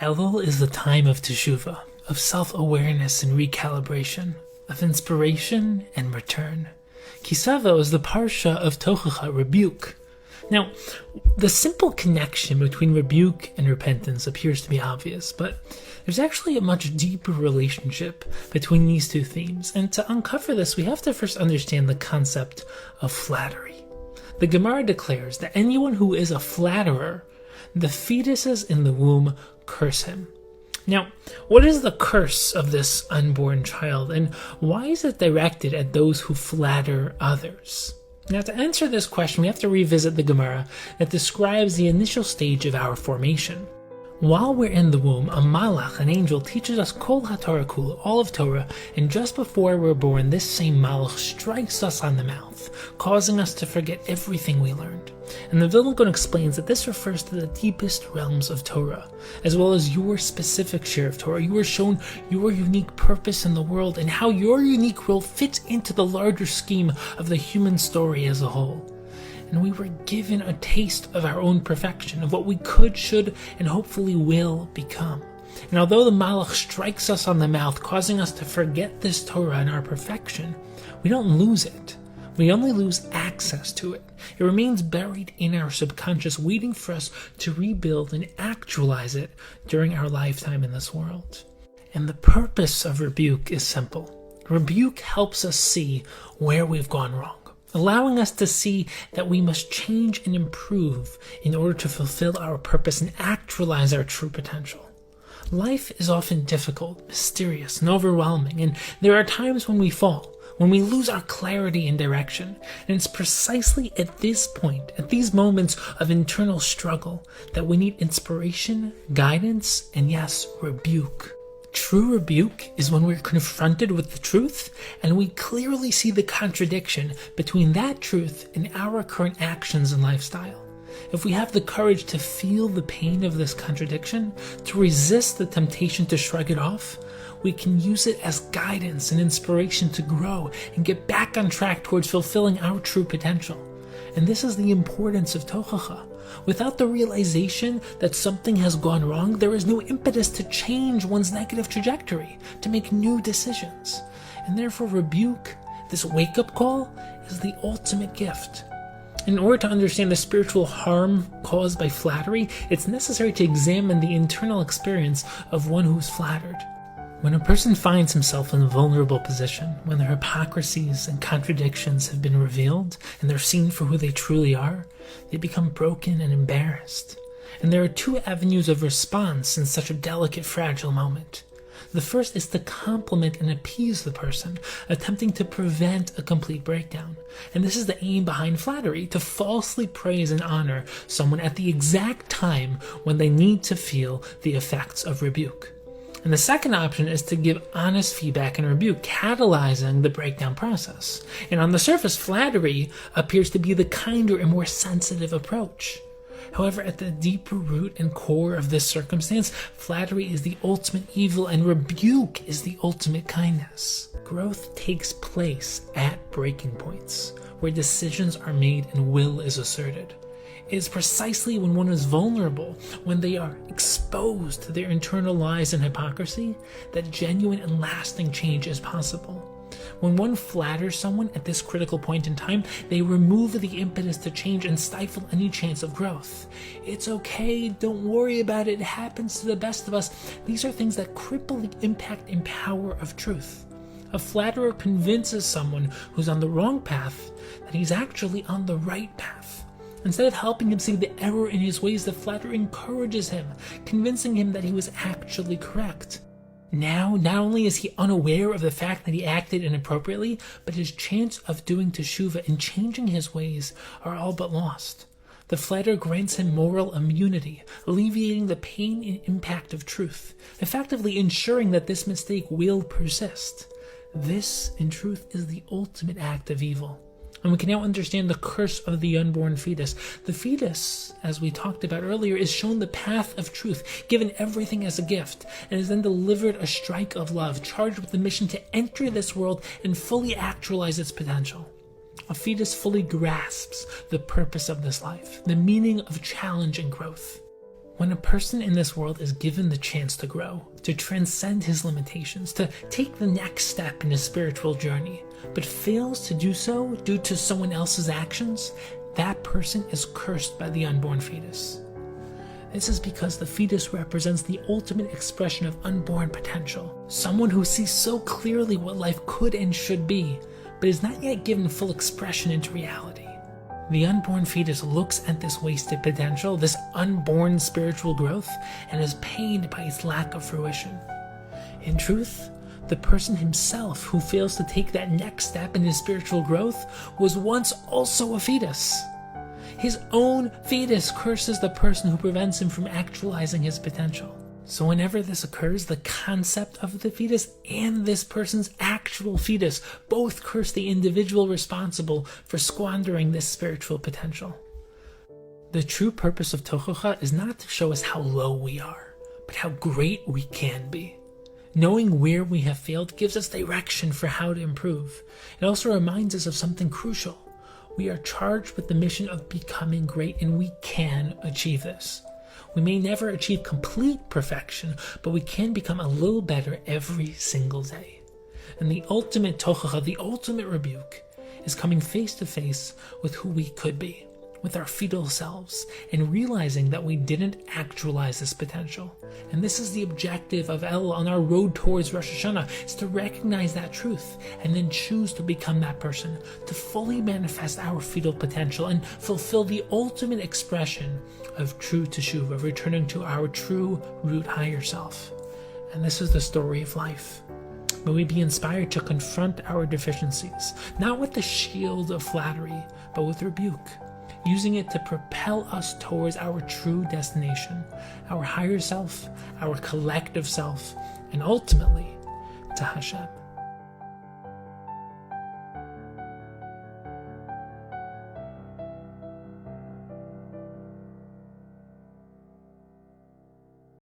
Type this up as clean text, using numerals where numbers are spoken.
Elul is the time of teshuvah, of self-awareness and recalibration, of inspiration and return. Kisavo is the parsha of Tochacha, Rebuke. Now, the simple connection between rebuke and repentance appears to be obvious, but there's actually a much deeper relationship between these two themes, and to uncover this, we have to first understand the concept of flattery. The Gemara declares that anyone who is a flatterer, the fetuses in the womb curse him. Now, what is the curse of this unborn child, and why is it directed at those who flatter others? Now, to answer this question, we have to revisit the Gemara that describes the initial stage of our formation. While we're in the womb, a malach, an angel, teaches us kol haTorah kula, all of Torah, and just before we're born, this same malach strikes us on the mouth, causing us to forget everything we learned. And the Vilna Gaon explains that this refers to the deepest realms of Torah, as well as your specific share of Torah. You are shown your unique purpose in the world and how your unique role fits into the larger scheme of the human story as a whole. And we were given a taste of our own perfection, of what we could, should, and hopefully will become. And although the malach strikes us on the mouth, causing us to forget this Torah and our perfection, we don't lose it. We only lose access to it. It remains buried in our subconscious, waiting for us to rebuild and actualize it during our lifetime in this world. And the purpose of rebuke is simple. Rebuke helps us see where we've gone wrong, allowing us to see that we must change and improve in order to fulfill our purpose and actualize our true potential. Life is often difficult, mysterious, and overwhelming, and there are times when we fall, when we lose our clarity and direction. And it's precisely at this point, at these moments of internal struggle, that we need inspiration, guidance, and yes, rebuke. True rebuke is when we're confronted with the truth and we clearly see the contradiction between that truth and our current actions and lifestyle. If we have the courage to feel the pain of this contradiction, to resist the temptation to shrug it off, we can use it as guidance and inspiration to grow and get back on track towards fulfilling our true potential. And this is the importance of Tochacha. Without the realization that something has gone wrong, there is no impetus to change one's negative trajectory, to make new decisions. And therefore rebuke, this wake-up call, is the ultimate gift. In order to understand the spiritual harm caused by flattery, it's necessary to examine the internal experience of one who's flattered. When a person finds himself in a vulnerable position, when their hypocrisies and contradictions have been revealed and they're seen for who they truly are, they become broken and embarrassed. And there are two avenues of response in such a delicate, fragile moment. The first is to compliment and appease the person, attempting to prevent a complete breakdown. And this is the aim behind flattery, to falsely praise and honor someone at the exact time when they need to feel the effects of rebuke. And the second option is to give honest feedback and rebuke, catalyzing the breakdown process. And on the surface, flattery appears to be the kinder and more sensitive approach. However, at the deeper root and core of this circumstance, flattery is the ultimate evil and rebuke is the ultimate kindness. Growth takes place at breaking points, where decisions are made and will is asserted. It is precisely when one is vulnerable, when they are exposed to their internal lies and hypocrisy, that genuine and lasting change is possible. When one flatters someone at this critical point in time, they remove the impetus to change and stifle any chance of growth. It's okay, don't worry about it, it happens to the best of us. These are things that cripple the impact and power of truth. A flatterer convinces someone who's on the wrong path that he's actually on the right path. Instead of helping him see the error in his ways, the flatterer encourages him, convincing him that he was actually correct. Now, not only is he unaware of the fact that he acted inappropriately, but his chance of doing teshuvah and changing his ways are all but lost. The flatterer grants him moral immunity, alleviating the pain and impact of truth, effectively ensuring that this mistake will persist. This, in truth, is the ultimate act of evil. And we can now understand the curse of the unborn fetus. The fetus, as we talked about earlier, is shown the path of truth, given everything as a gift, and is then delivered a strike of love, charged with the mission to enter this world and fully actualize its potential. A fetus fully grasps the purpose of this life, the meaning of challenge and growth. When a person in this world is given the chance to grow, to transcend his limitations, to take the next step in his spiritual journey, but fails to do so due to someone else's actions, that person is cursed by the unborn fetus. This is because the fetus represents the ultimate expression of unborn potential, someone who sees so clearly what life could and should be, but is not yet given full expression into reality. The unborn fetus looks at this wasted potential, this unborn spiritual growth, and is pained by its lack of fruition. In truth, the person himself who fails to take that next step in his spiritual growth was once also a fetus. His own fetus curses the person who prevents him from actualizing his potential. So whenever this occurs, the concept of the fetus and this person's actual fetus both curse the individual responsible for squandering this spiritual potential. The true purpose of Tochacha is not to show us how low we are, but how great we can be. Knowing where we have failed gives us direction for how to improve. It also reminds us of something crucial. We are charged with the mission of becoming great, and we can achieve this. We may never achieve complete perfection, but we can become a little better every single day. And the ultimate Tochacha, the ultimate rebuke, is coming face to face with who we could be, with our fetal selves, and realizing that we didn't actualize this potential. And this is the objective of El on our road towards Rosh Hashanah, is to recognize that truth and then choose to become that person, to fully manifest our fetal potential and fulfill the ultimate expression of true teshuvah, returning to our true root higher self. And this is the story of life. May we be inspired to confront our deficiencies, not with the shield of flattery, but with rebuke, using it to propel us towards our true destination, our higher self, our collective self, and ultimately to Hashem.